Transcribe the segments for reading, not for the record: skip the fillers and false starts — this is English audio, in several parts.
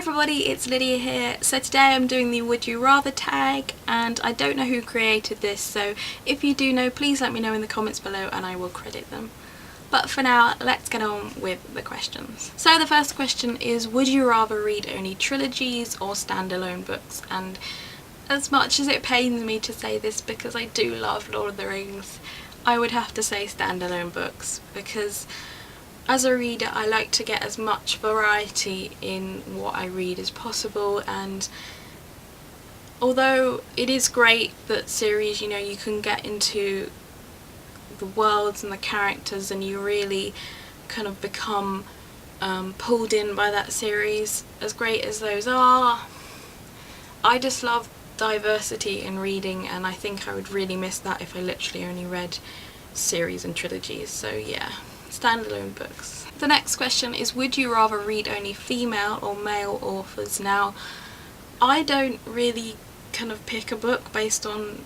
everybody, it's Lydia here. So today I'm doing the Would You Rather tag, and I don't know who created this, so if you do know, please let me know in the comments below and I will credit them. But for now, let's get on with the questions. So the first question is, would you rather read only trilogies or standalone books? And as much as it pains me to say this because I do love Lord of the Rings, I would have to say standalone books, because as a reader I like to get as much variety in what I read as possible. And although it is great that series, you can get into the worlds and the characters and you really kind of become pulled in by that series, as great as those are, I just love diversity in reading, and I think I would really miss that if I literally only read series and trilogies. So yeah, standalone books. The next question is, would you rather read only female or male authors? Now, I don't really kind of pick a book based on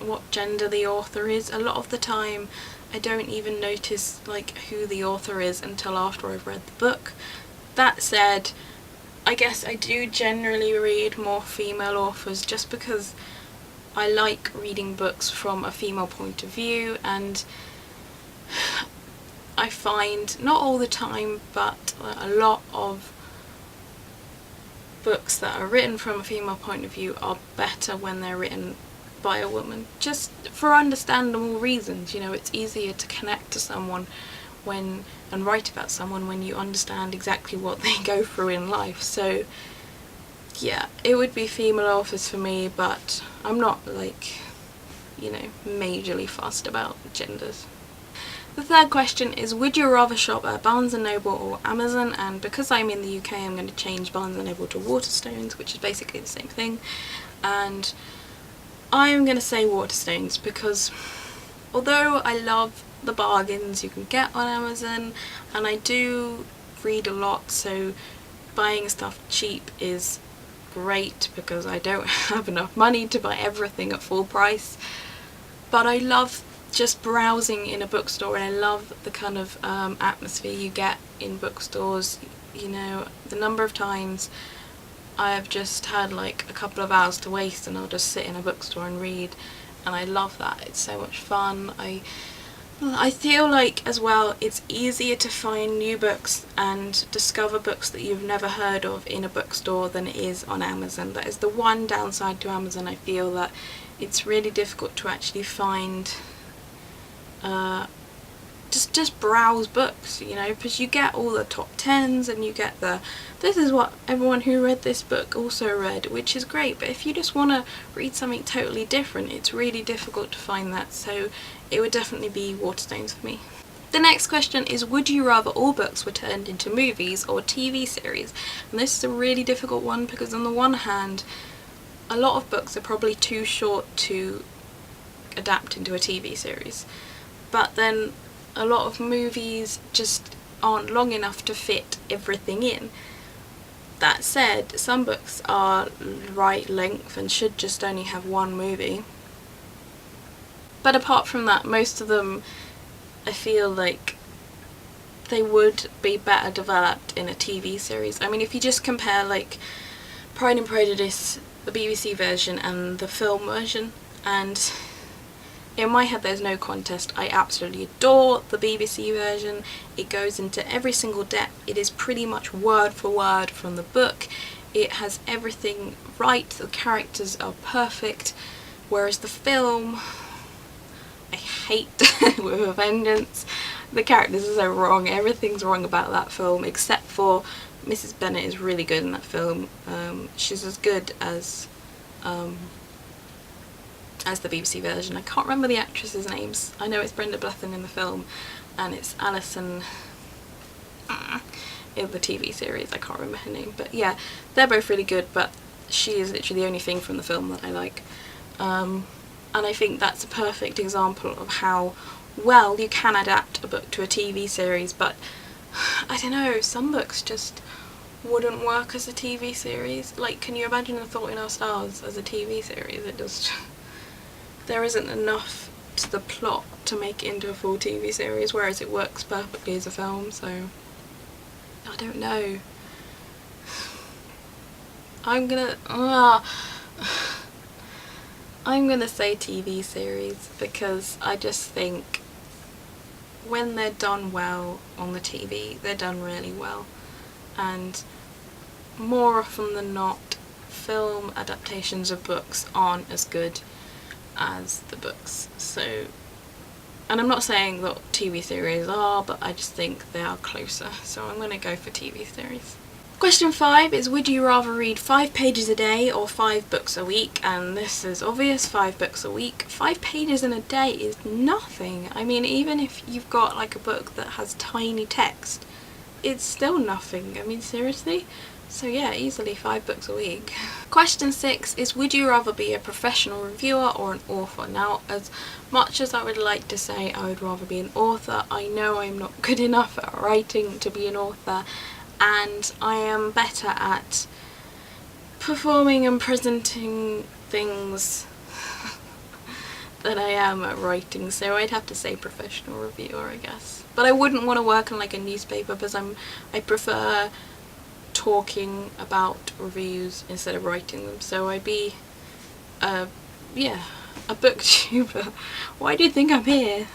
what gender the author is. A lot of the time I don't even notice like who the author is until after I've read the book. That said, I guess I do generally read more female authors just because I like reading books from a female point of view, and I find, not all the time, but a lot of books that are written from a female point of view are better when they're written by a woman, just for understandable reasons. It's easier to connect to someone and write about someone when you understand exactly what they go through in life. So yeah, it would be female authors for me, but I'm not like, majorly fussed about genders. The third question is, would you rather shop at Barnes & Noble or Amazon? And because I'm in the UK, I'm going to change Barnes & Noble to Waterstones, which is basically the same thing. And I'm going to say Waterstones because although I love the bargains you can get on Amazon, and I do read a lot, so buying stuff cheap is great because I don't have enough money to buy everything at full price, but I love just browsing in a bookstore, and I love the kind of atmosphere you get in bookstores. The number of times I have just had like a couple of hours to waste and I'll just sit in a bookstore and read, and I love that. It's so much fun. I feel like as well it's easier to find new books and discover books that you've never heard of in a bookstore than it is on Amazon. That is the one downside to Amazon. I feel that it's really difficult to actually find just browse books, because you get all the top 10s and you get this is what everyone who read this book also read, which is great. But if you just want to read something totally different, it's really difficult to find that. So it would definitely be Waterstones for me. The next question is, would you rather all books were turned into movies or TV series? And this is a really difficult one because on the one hand, a lot of books are probably too short to adapt into a TV series, but then a lot of movies just aren't long enough to fit everything in. That said, some books are right length and should just only have one movie. But apart from that, most of them I feel like they would be better developed in a TV series. I mean, if you just compare like Pride and Prejudice, the BBC version and the film version, and in my head there's no contest. I absolutely adore the BBC version. It goes into every single depth. It is pretty much word for word from the book. It has everything right. The characters are perfect. Whereas the film, I hate with a vengeance. The characters are so wrong. Everything's wrong about that film except for Mrs. Bennet is really good in that film. She's as good as the BBC version. I can't remember the actresses' names. I know it's Brenda Blethyn in the film and it's Alison in the TV series. I can't remember her name, but yeah, they're both really good, but she is literally the only thing from the film that I like. And I think that's a perfect example of how well you can adapt a book to a TV series, but I don't know, some books just wouldn't work as a TV series. Like, can you imagine A Fault in Our Stars as a TV series? It just, there isn't enough to the plot to make it into a full TV series, whereas it works perfectly as a film. So I don't know. I'm gonna say TV series, because I just think when they're done well on the TV, they're done really well, and more often than not, film adaptations of books aren't as good as the books. So, and I'm not saying that TV series are, but I just think they are closer, so I'm going to go for TV series. Question 5 is, would you rather read 5 pages a day or 5 books a week? And this is obvious, 5 books a week. 5 pages in a day is nothing. I mean, even if you've got like a book that has tiny text, it's still nothing. I mean, seriously? So yeah, easily 5 books a week. Question 6 is, would you rather be a professional reviewer or an author? Now, as much as I would like to say I would rather be an author, I know I'm not good enough at writing to be an author, and I am better at performing and presenting things than I am at writing, so I'd have to say professional reviewer, I guess. But I wouldn't want to work in like a newspaper, because I prefer talking about reviews instead of writing them, so I'd be a booktuber. Why do you think I'm here?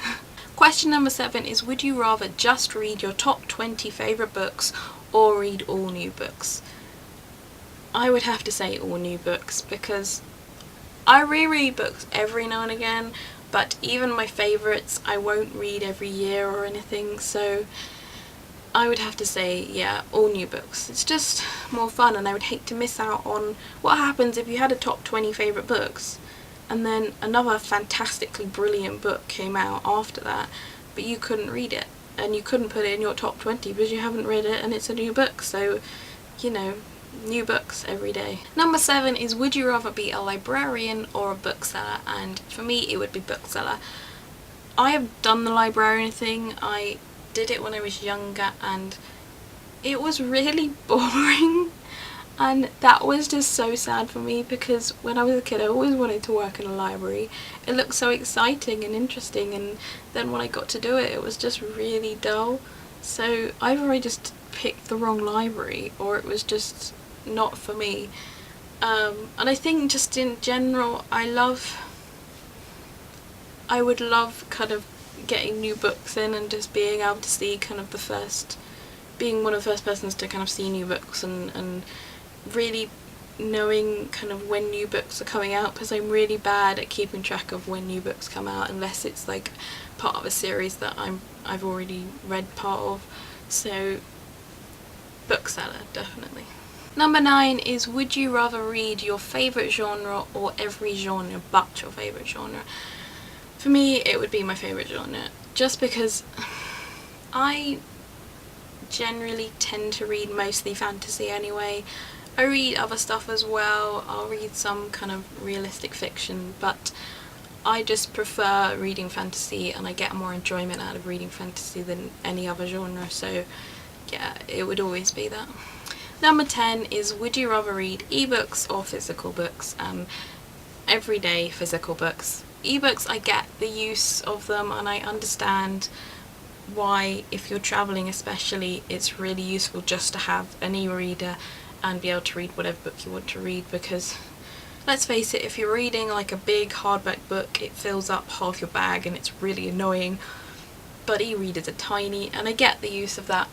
Question number 7 is, would you rather just read your top 20 favourite books or read all new books? I would have to say all new books, because I reread books every now and again, but even my favourites I won't read every year or anything, so I would have to say, yeah, all new books. It's just more fun, and I would hate to miss out on what happens if you had a top 20 favourite books and then another fantastically brilliant book came out after that, but you couldn't read it and you couldn't put it in your top 20 because you haven't read it and it's a new book. So, you know, new books every day. Number 7 is, would you rather be a librarian or a bookseller? And for me it would be bookseller. I have done the librarian thing. I did it when I was younger and it was really boring, and that was just so sad for me, because when I was a kid I always wanted to work in a library. It looked so exciting and interesting, and then when I got to do it, it was just really dull. So either I just picked the wrong library or it was just not for me. And I think just in general I would love kind of getting new books in and just being able to see kind of being one of the first persons to kind of see new books and really knowing kind of when new books are coming out, because I'm really bad at keeping track of when new books come out unless it's like part of a series that I've already read part of. So bookseller, definitely. Number 9 is, would you rather read your favourite genre or every genre but your favourite genre? For me it would be my favourite genre, just because I generally tend to read mostly fantasy anyway. I read other stuff as well, I'll read some kind of realistic fiction, but I just prefer reading fantasy and I get more enjoyment out of reading fantasy than any other genre, so yeah, it would always be that. Number 10 is, would you rather read ebooks or physical books? Everyday physical books. Ebooks, I get the use of them and I understand why, if you're travelling especially, it's really useful just to have an e-reader and be able to read whatever book you want to read, because let's face it, if you're reading like a big hardback book, it fills up half your bag and it's really annoying. But e-readers are tiny and I get the use of that,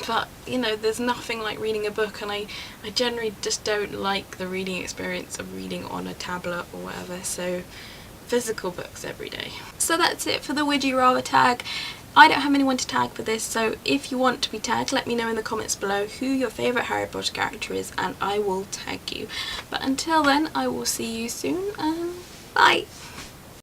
but you know, there's nothing like reading a book, and I generally just don't like the reading experience of reading on a tablet or whatever, so physical books every day. So that's it for the Would You Rather tag. I don't have anyone to tag for this, so if you want to be tagged, let me know in the comments below who your favourite Harry Potter character is and I will tag you. But until then, I will see you soon, and bye!